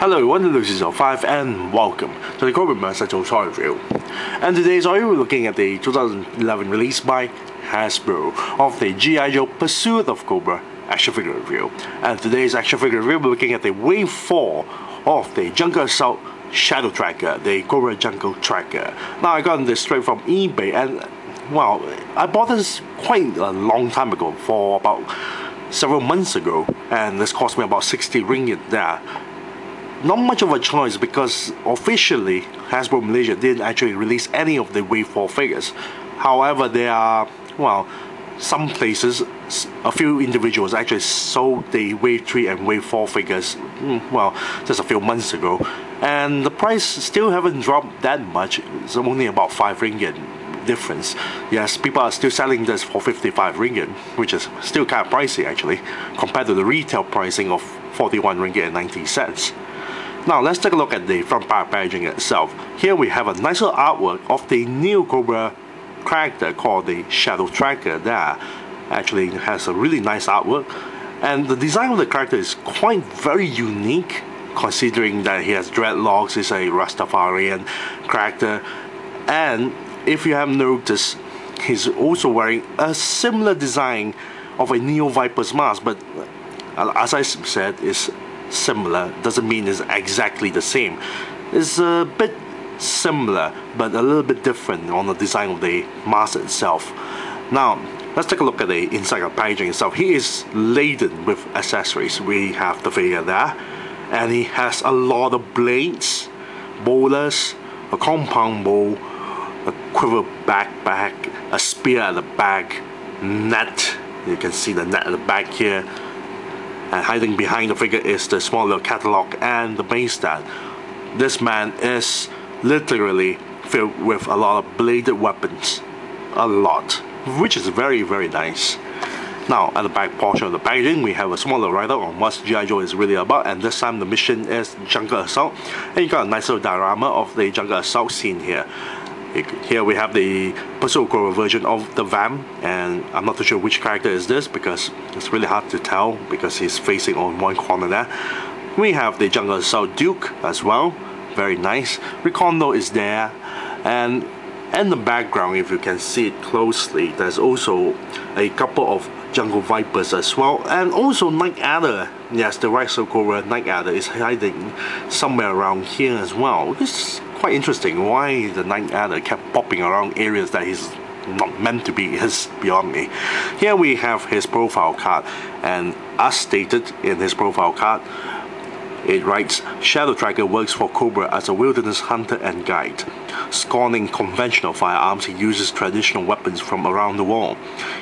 Hello everyone, this is L5 and welcome to the Cobra Master Toy Review. And today's we're looking at the 2011 release by Hasbro of the G.I. Joe Pursuit of Cobra action figure review. And today's action figure review, we're looking at the Wave 4 of the Jungle Assault Shadow Tracker, the Cobra Jungle Tracker. Now I got this straight from eBay, and well, I bought this quite a long time ago, for about several months ago, and this cost me about 60 ringgit there. Not much of a choice because officially Hasbro Malaysia didn't actually release any of the Wave 4 figures. However, there are, well, some places, a few individuals actually sold the Wave 3 and Wave 4 figures, well, just a few months ago. And the price still haven't dropped that much. It's only about 5 ringgit difference. Yes, people are still selling this for 55 ringgit, which is still kind of pricey actually, compared to the retail pricing of 41 ringgit and 90 cents. Now let's take a look at the front part packaging itself. Here we have a nice little artwork of the new Cobra character called the Shadow Tracker. There actually has a really nice artwork, and the design of the character is quite very unique, considering that he has dreadlocks, is a Rastafarian character, and if you have noticed, he's also wearing a similar design of a Neo Viper's mask, but as I said, it's similar, doesn't mean it's exactly the same. It's a bit similar, but a little bit different on the design of the mask itself. Now, let's take a look at the inside of packaging itself. He is laden with accessories. We have the figure there, and he has a lot of blades, bowlers, a compound bow, a quiver backpack, a spear at the back, net. You can see the net at the back here. And hiding behind the figure is the small little catalog and the base stand. This man is literally filled with a lot of bladed weapons. A lot. Which is very, very nice. Now, at the back portion of the packaging, we have a smaller write-up on what G.I. Joe is really about, and this time the mission is Jungle Assault. And you got a nice little diorama of the Jungle Assault scene here. Here we have the Pursuit of Cobra version of the Vam, and I'm not too sure which character is this because it's really hard to tell because he's facing on one corner there. We have the Jungle Assault Duke as well, very nice. Recondo is there, and in the background, if you can see it closely, there's also a couple of Jungle Vipers as well, and also Night Adder. Yes, the Rhino Cobra Night Adder is hiding somewhere around here as well. It's quite interesting why the Night Adder kept popping around areas that he's not meant to be is beyond me. Here we have his profile card, and as stated in his profile card, it writes, Shadow Tracker works for Cobra as a wilderness hunter and guide. Scorning conventional firearms, he uses traditional weapons from around the world.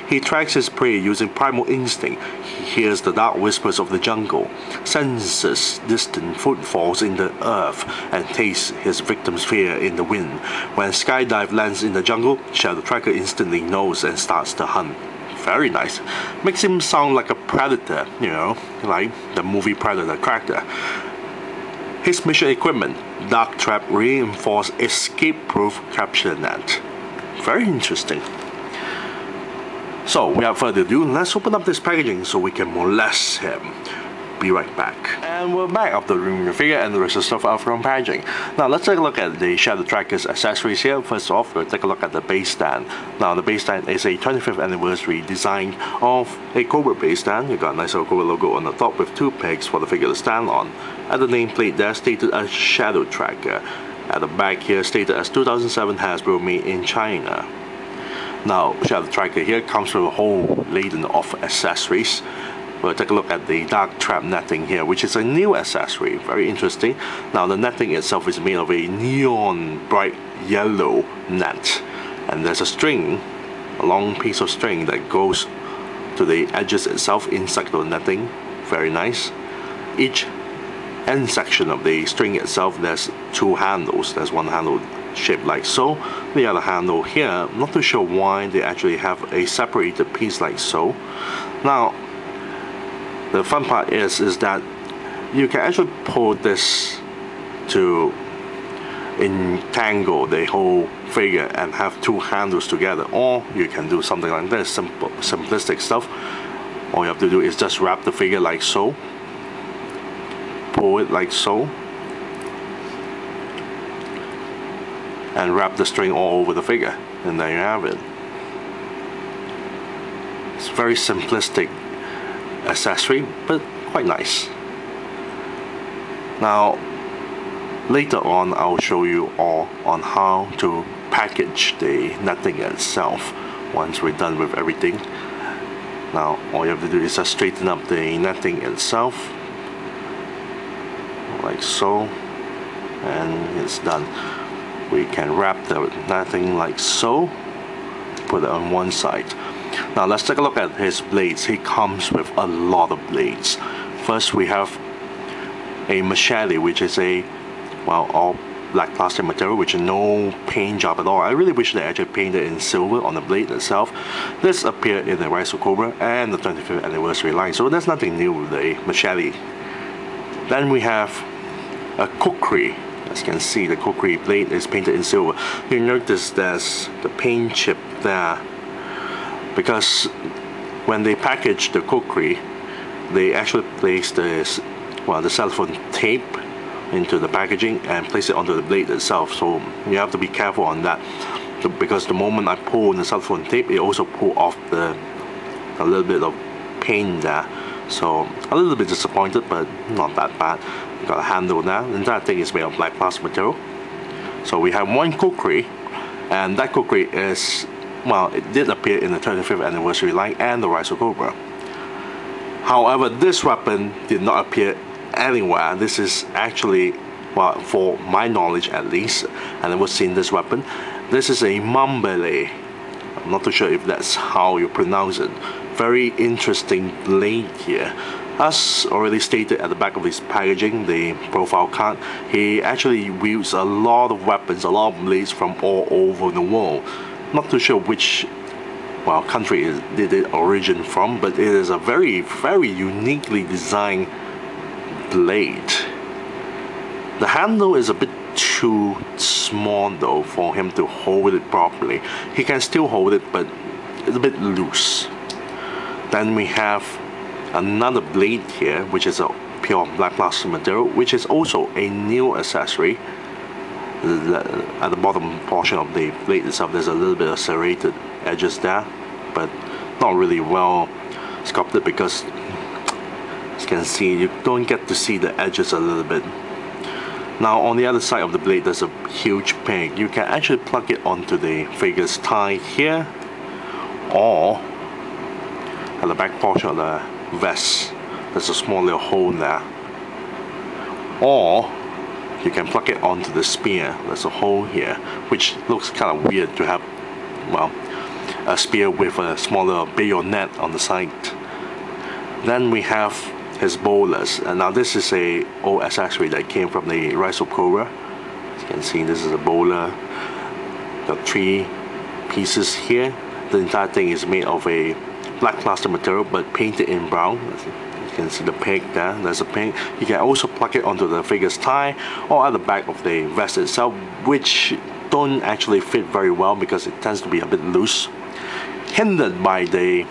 He tracks his prey using primal instinct. He hears the dark whispers of the jungle, senses distant footfalls in the earth, and tastes his victim's fear in the wind. When skydive lands in the jungle, Shadow Tracker instantly knows and starts the hunt. Very nice. Makes him sound like a predator, you know, like the movie Predator character. His mission equipment, Dark Trap Reinforced Escape-Proof Capture Net. Very interesting. So, without further ado, let's open up this packaging so we can molest him. Be right back. And we're back after removing the figure and the rest of the stuff out from packaging. Now let's take a look at the Shadow Tracker's accessories here. First off, we'll take a look at the base stand. Now the base stand is a 25th anniversary design of a Cobra base stand. You got a nice little Cobra logo on the top with 2 pegs for the figure to stand on. At the nameplate there stated as Shadow Tracker. At the back here stated as 2007 Hasbro made in China. Now Shadow Tracker here comes with a whole laden of accessories. We'll take a look at the dark trap netting here, which is a new accessory, very interesting. Now the netting itself is made of a neon bright yellow net, and there's a string, a long piece of string that goes to the edges itself inside the netting. Very nice. Each end section of the string itself, there's 2 handles. There's one handle shaped like so, the other handle here, I'm not too sure why they actually have a separated piece like so. Now the fun part is that you can actually pull this to entangle the whole figure and have 2 handles together, or you can do something like this, simplistic stuff. All you have to do is just wrap the figure like so, pull it like so, and wrap the string all over the figure, and there you have it. It's a very simplistic accessory, but quite nice. Now later on I'll show you all on how to package the netting itself once we're done with everything. Now all you have to do is just straighten up the netting itself like so, and it's done. We can wrap the netting like so, put it on one side. Now let's take a look at his blades. He comes with a lot of blades. First we have a machete, which is a, well, all black plastic material, which is no paint job at all. I really wish they actually painted in silver on the blade itself. This appeared in the Rise of Cobra and the 25th anniversary line, so there's nothing new with the machete. Then we have a kukri. As you can see, the kukri blade is painted in silver. You notice there's the paint chip there, because when they package the kukri, they actually place this, well, the cellophane tape into the packaging and place it onto the blade itself. So you have to be careful on that, because the moment I pull the cellophane tape, it also pull off a little bit of paint there. So a little bit disappointed, but not that bad. Got a handle now. The entire thing is made of black plastic material. So we have one kukri, and that kukri is, well, it did appear in the 25th anniversary line and the Rise of Cobra. However, this weapon did not appear anywhere. This is actually, well, for my knowledge at least, I never seen this weapon. This is a mambele. I'm not too sure if that's how you pronounce it. Very interesting blade here. As already stated at the back of his packaging, the profile card, he actually wields a lot of weapons, a lot of blades from all over the world. Not too sure which, well, country did it origin from, but it is a very, very uniquely designed blade. The handle is a bit too small though for him to hold it properly. He can still hold it, but it's a bit loose. Then we have another blade here, which is a pure black plastic material, which is also a new accessory. At the bottom portion of the blade itself, there's a little bit of serrated edges there, but not really well sculpted, because as you can see, you don't get to see the edges a little bit. Now on the other side of the blade, there's a huge peg. You can actually plug it onto the figure's thigh here, or at the back portion of the vest, there's a small little hole there, or you can plug it onto the spear. There's a hole here, which looks kind of weird to have, well, a spear with a smaller bayonet on the side. Then we have his bowlers, and now this is a old accessory that came from the Rise of Cobra. As you can see, this is a bowler. Got 3 pieces here. The entire thing is made of a black plastic material, but painted in brown. You can see the peg there. There's a peg. You can also plug it onto the figure's thigh or at the back of the vest itself, which don't actually fit very well because it tends to be a bit loose, hindered by the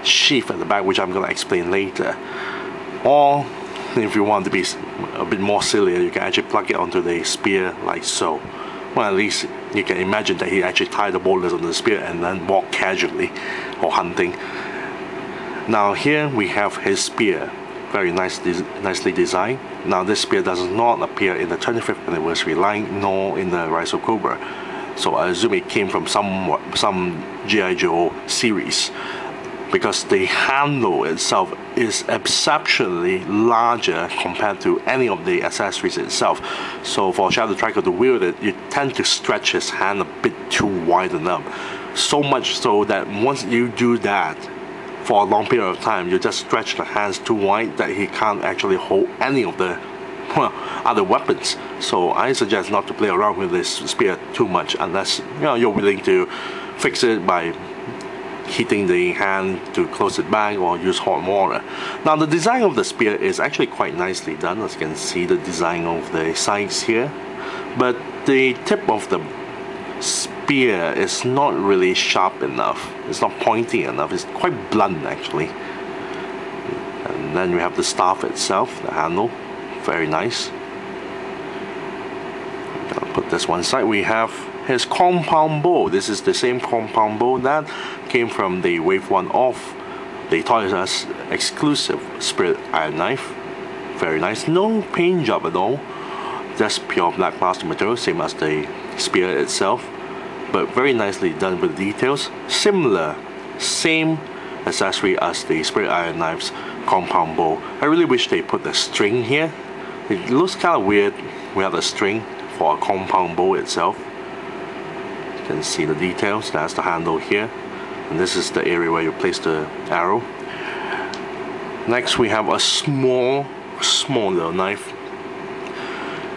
sheath at the back, which I'm going to explain later. Or if you want to be a bit more silly, you can actually plug it onto the spear like so. Well, at least you can imagine that he actually tied the boulders on the spear and then walked casually or hunting. Now here we have his spear, very nicely designed. Now this spear does not appear in the 25th anniversary line nor in the Rise of Cobra, so I assume it came from some G.I. Joe series, because the handle itself is exceptionally larger compared to any of the accessories itself. So for Shadow Striker to wield it, you tend to stretch his hand a bit too wide up. So much so that once you do that for a long period of time, you just stretch the hands too wide that he can't actually hold any of the other weapons. So I suggest not to play around with this spear too much unless you're willing to fix it by heating the hand to close it back or use hot water. Now the design of the spear is actually quite nicely done, as you can see the design of the sides here, but the tip of the spear is not really sharp enough. It's not pointy enough. It's quite blunt actually. And then we have the staff itself, the handle, very nice. I'll put this one side. We have his compound bow. This is the same compound bow that came from the Wave 1 of the Toys R Us exclusive Spirit Iron Knife. Very nice, no paint job at all, just pure black plastic material, same as the spear itself, but very nicely done with details. Similar, same accessory as the Spirit Iron Knife's compound bow. I really wish they put the string here. It looks kind of weird without a string for a compound bow itself. You can see the details. That's the handle here, and this is the area where you place the arrow. Next we have a small little knife,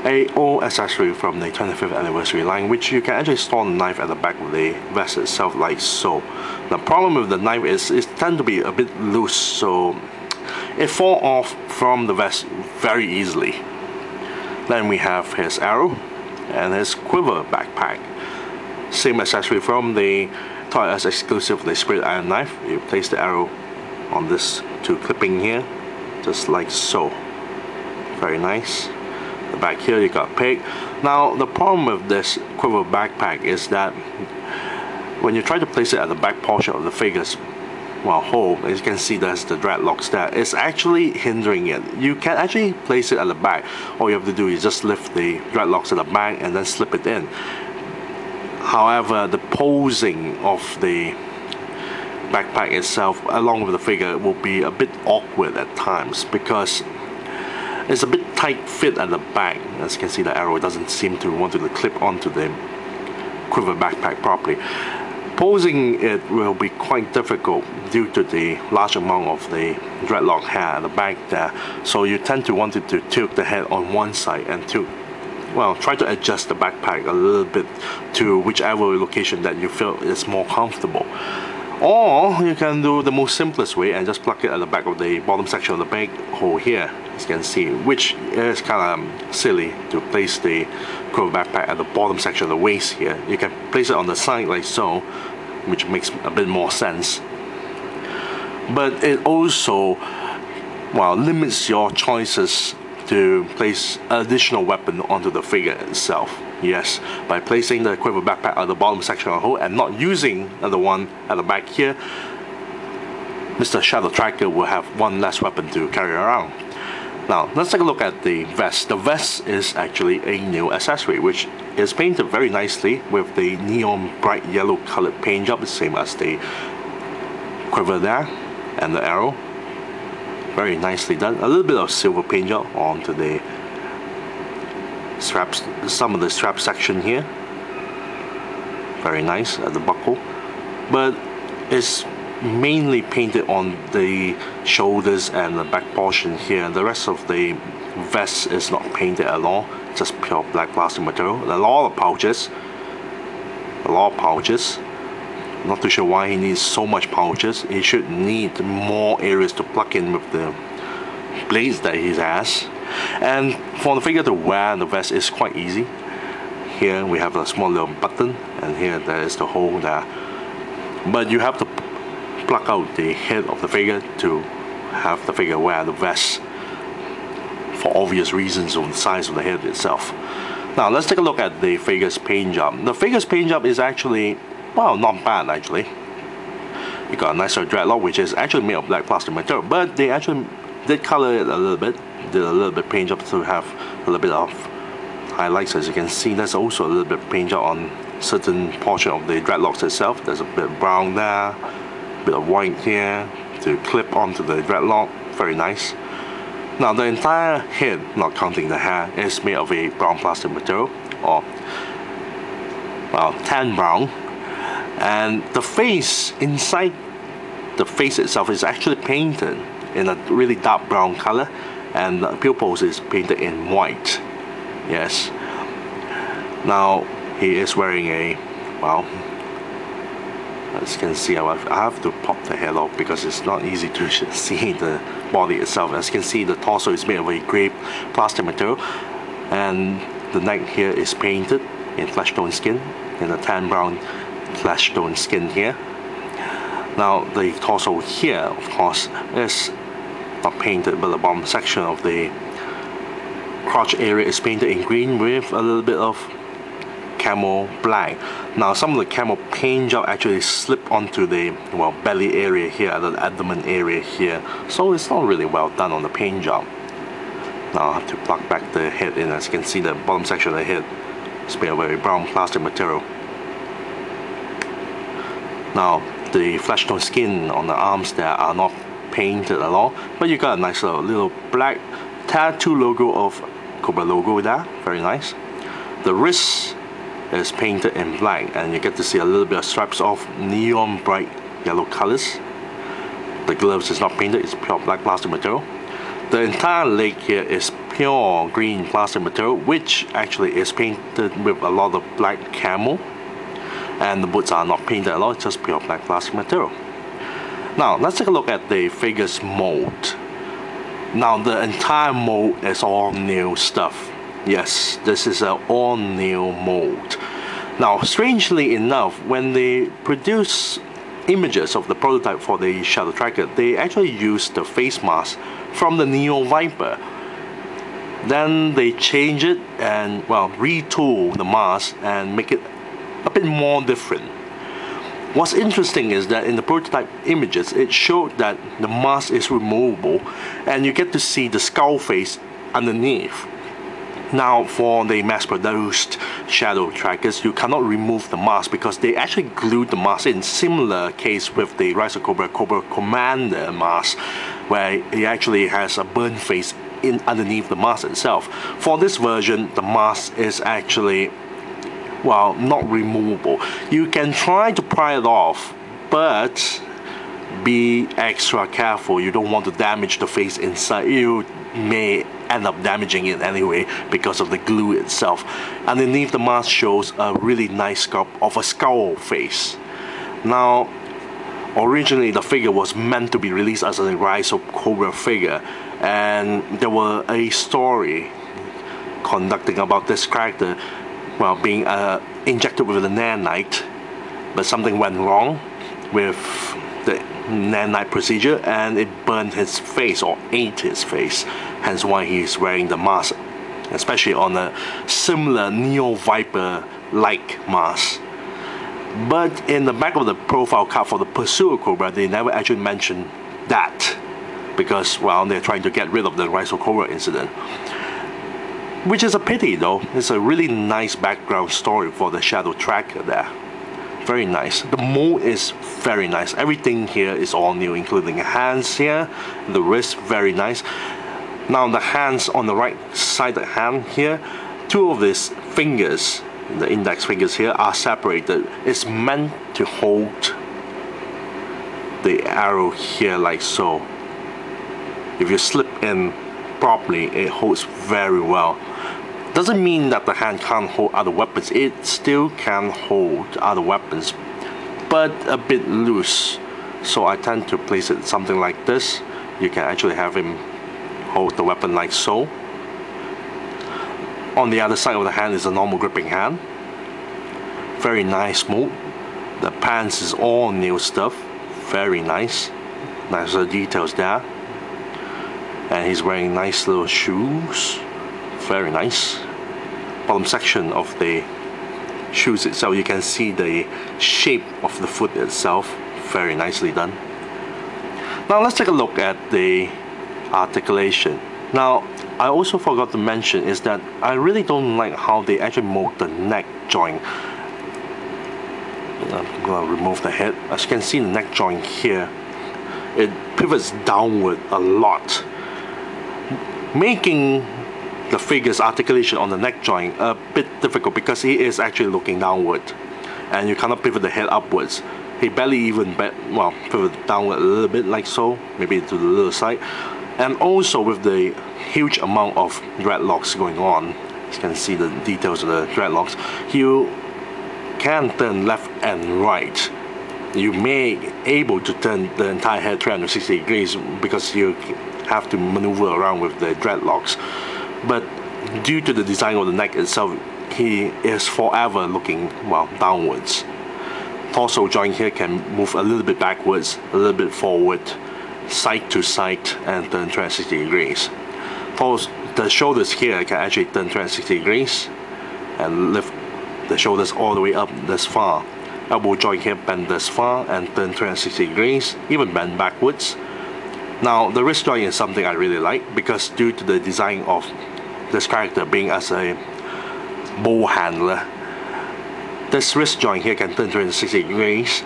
a old accessory from the 25th anniversary line, which you can actually store the knife at the back of the vest itself, like so. The problem with the knife is it tends to be a bit loose, so it falls off from the vest very easily. Then we have his arrow and his Quiver Backpack. Same accessory from the Toys R Us exclusive, the Spirit Iron Knife. You place the arrow on this two clipping here, just like so. Very nice. The back here you got pig. Now the problem with this Quiver Backpack is that when you try to place it at the back portion of the figure's hole, as you can see there's the dreadlocks there. It's actually hindering it. You can actually place it at the back. All you have to do is just lift the dreadlocks at the back and then slip it in. However, the posing of the backpack itself along with the figure will be a bit awkward at times because it's a bit tight fit at the back. As you can see, the arrow doesn't seem to want to clip onto the Quiver Backpack properly. Posing it will be quite difficult due to the large amount of the dreadlock hair at the back there. So you tend to want it to tilt the head on one side and try to adjust the backpack a little bit to whichever location that you feel is more comfortable. Or you can do the most simplest way and just plug it at the back of the bottom section of the bag hole here, as you can see, which is kind of silly to place the Quiver Backpack at the bottom section of the waist here. You can place it on the side like so, which makes a bit more sense. But it also limits your choices to place additional weapon onto the figure itself. Yes, by placing the Quiver Backpack at the bottom section of the hole and not using the one at the back here, Mr. Shadow Tracker will have one less weapon to carry around. Now, let's take a look at the vest. The vest is actually a new accessory, which is painted very nicely with the neon bright yellow colored paint job, the same as the quiver there and the arrow. Very nicely done. A little bit of silver paint job onto the straps, some of the strap section here. Very nice at the buckle, but it's mainly painted on the shoulders and the back portion here. The rest of the vest is not painted at all, just pure black plastic material. A lot of pouches. Not too sure why he needs so much pouches. He should need more areas to plug in with the blades that he has. And for the figure to wear the vest is quite easy. Here we have a small little button, and here there is the hole there. But you have to plug out the head of the figure to have the figure wear the vest, for obvious reasons of the size of the head itself. Now let's take a look at the figure's paint job. The figure's paint job is actually, not bad actually. You got a nicer dreadlock, which is actually made of black plastic material, but they actually did color it a little bit, did a little bit paint job to have a little bit of highlights. As you can see, there's also a little bit of paint job on certain portion of the dreadlocks itself. There's a bit of brown there, a bit of white here to clip onto the dreadlock. Very nice. Now the entire head, not counting the hair, is made of a brown plastic material, or tan brown. And the face, inside the face itself, is actually painted in a really dark brown color, and the pupils is painted in white. Yes. Now he is wearing a, as you can see, I have to pop the head off because it's not easy to see the body itself. As you can see, the torso is made of a grey plastic material, and the neck here is painted in flesh tone skin, in a tan brown flesh tone skin here. Now the torso here, of course, is not painted, but the bottom section of the crotch area is painted in green with a little bit of camel black. Now some of the camel paint job actually slip onto the belly area here, the abdomen area here, so it's not really well done on the paint job. Now I have to plug back the head in. As you can see, the bottom section of the head is made of a brown plastic material. Now the flesh tone skin on the arms there are not painted at all, but you got a nice little black tattoo logo of Cobra logo there, very nice. The wrist is painted in black, and you get to see a little bit of stripes of neon bright yellow colors. The gloves is not painted, it's pure black plastic material. The entire leg here is pure green plastic material, which actually is painted with a lot of black camel. And the boots are not painted at all, it's just pure black plastic material. Now let's take a look at the figure's mold. Now the entire mold is all new stuff. Yes, this is an all new mold. Now strangely enough, when they produce images of the prototype for the Shadow Tracker, they actually use the face mask from the Neo Viper. Then they change it and retool the mask and make it a bit more different. What's interesting is that in the prototype images, it showed that the mask is removable and you get to see the skull face underneath. Now for the mass-produced Shadow Trackers, you cannot remove the mask because they actually glued the mask in. Similar case with the Rise of Cobra Commander mask, where it actually has a burn face underneath the mask itself. For this version, the mask is actually not removable. You can try to pry it off, but be extra careful. You don't want to damage the face inside. You may end up damaging it anyway because of the glue itself. Underneath the mask shows a really nice sculpt of a skull face. Now originally the figure was meant to be released as a Rise of Cobra figure, and there were a story conducting about this character being injected with a nanite, but something went wrong with the nanite procedure and it burned his face or ate his face, hence why he's wearing the mask, especially on a similar Neo Viper like mask. But in the back of the profile card for the Pursuit of Cobra, they never actually mentioned that because they're trying to get rid of the Rise of Cobra incident, which is a pity though. It's a really nice background story for the Shadow Tracker there. Very nice. The mold is very nice. Everything here is all new, including the hands here, the wrist, very nice. Now the hands on the right side of the hand here, two of these fingers, the index fingers here, are separated. It's meant to hold the arrow here like so. If you slip in properly, it holds very well. Doesn't mean that the hand can't hold other weapons. It still can hold other weapons, but a bit loose. So I tend to place it something like this. You can actually have him hold the weapon like so. On the other side of the hand is a normal gripping hand. Very nice mold. The pants is all new stuff. Very nice. Nice details there. And he's wearing nice little shoes. Very nice. Bottom section of the shoes itself, you can see the shape of the foot itself. Very nicely done. Now let's take a look at the articulation. Now I also forgot to mention is that I really don't like how they actually mold the neck joint. I'm going to remove the head. As you can see, the neck joint here, it pivots downward a lot, making the figure's articulation on the neck joint a bit difficult because he is actually looking downward and you cannot pivot the head upwards. He barely even pivot downward a little bit like so, maybe to the little side. And also with the huge amount of dreadlocks going on, you can see the details of the dreadlocks, you can turn left and right. You may be able to turn the entire head 360 degrees because you have to maneuver around with the dreadlocks. But due to the design of the neck itself, he is forever looking downwards. Torso joint here can move a little bit backwards, a little bit forward, side to side, and turn 360 degrees. The shoulders here can actually turn 360 degrees and lift the shoulders all the way up this far. Elbow joint here bend this far and turn 360 degrees, even bend backwards. Now the wrist joint is something I really like because due to the design of this character being as a bow handler, this wrist joint here can turn 360 degrees,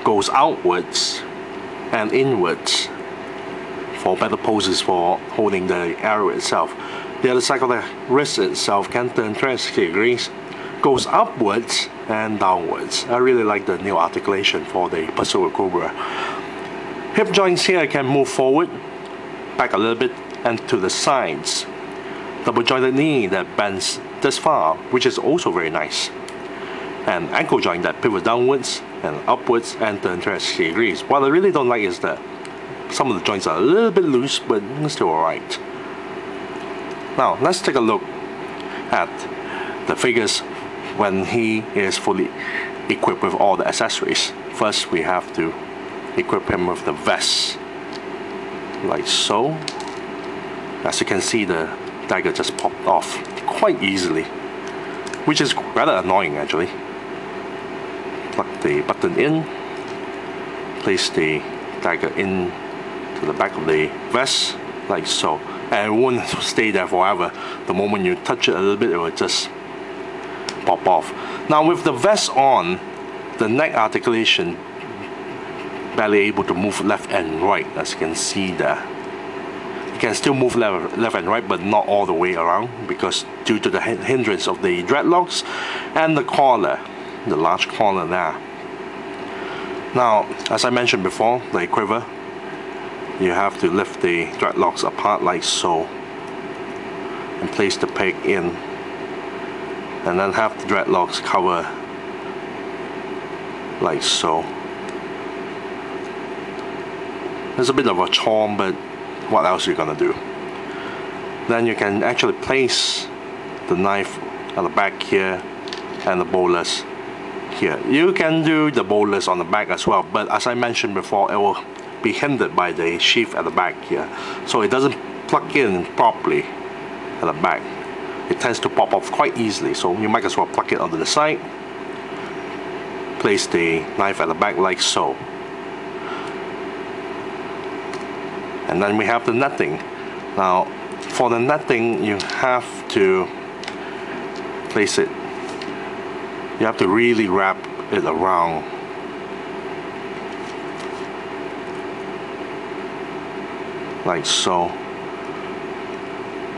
goes outwards and inwards for better poses for holding the arrow itself. The other side of the wrist itself can turn 360 degrees, goes upwards and downwards. I really like the new articulation for the Pursuit of Cobra. Hip joints here can move forward, back a little bit, and to the sides. Double jointed knee that bends this far, which is also very nice. And ankle joint that pivots downwards and upwards and turn 360 degrees. What I really don't like is that some of the joints are a little bit loose, but still alright. Now let's take a look at the figures when he is fully equipped with all the accessories. First we have to equip him with the vest, like so. As you can see, the dagger just popped off quite easily, which is rather annoying actually. Plug the button in, place the dagger in to the back of the vest, like so. And it won't stay there forever. The moment you touch it a little bit, it will just pop off. Now with the vest on, the neck articulation barely able to move left and right, as you can see there. You can still move left and right, but not all the way around, because due to the hindrance of the dreadlocks and the collar, the large collar there. Now, as I mentioned before, the quiver, you have to lift the dreadlocks apart like so, and place the peg in, and then have the dreadlocks cover like so. It's a bit of a chore, but what else are you gonna do? Then you can actually place the knife at the back here and the bolus here. You can do the bolus on the back as well, but as I mentioned before, it will be hindered by the sheath at the back here, so it doesn't plug in properly at the back. It tends to pop off quite easily, so you might as well plug it onto the side. Place the knife at the back like so. And then we have the netting. Now for the netting, you have to place it, you have to really wrap it around. Like so.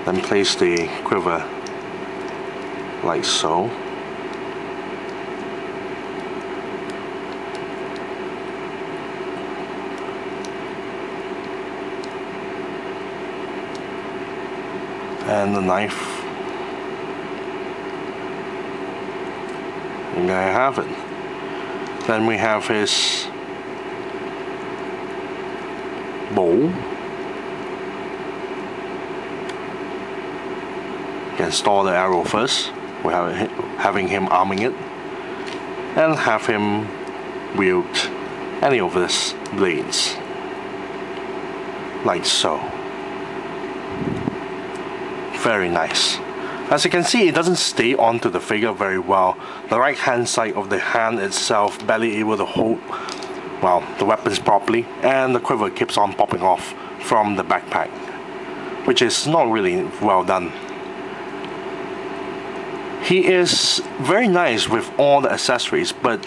Then place the quiver like so. And the knife. And there you have it. Then we have his bow. You can store the arrow first. We're having him arming it, and have him wield any of his blades, like so. Very nice. As you can see, it doesn't stay onto the figure very well. The right hand side of the hand itself barely able to hold, well, the weapons properly, and the quiver keeps on popping off from the backpack, which is not really well done. He is very nice with all the accessories, but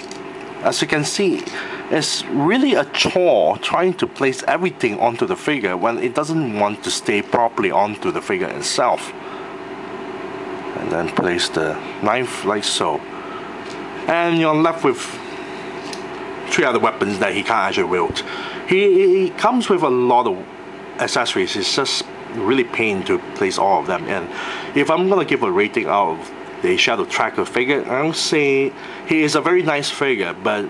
as you can see, it's really a chore trying to place everything onto the figure when it doesn't want to stay properly onto the figure itself. And then place the knife like so. And you're left with 3 other weapons that he can't actually wield. He comes with a lot of accessories. It's just really pain to place all of them in. If I'm gonna give a rating out of the Shadow Tracker figure, I would say he is a very nice figure, but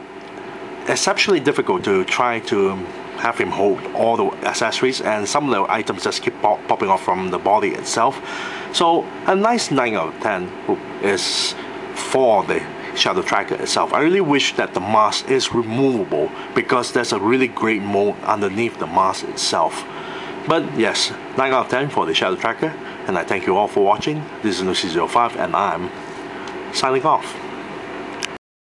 exceptionally difficult to try to have him hold all the accessories, and some of the items just keep popping off from the body itself. So a nice 9 out of 10 is for the Shadow Tracker itself. I really wish that the mask is removable, because there's a really great mode underneath the mask itself. But yes, 9 out of 10 for the Shadow Tracker, and I thank you all for watching. This is Nusi05, and I'm signing off.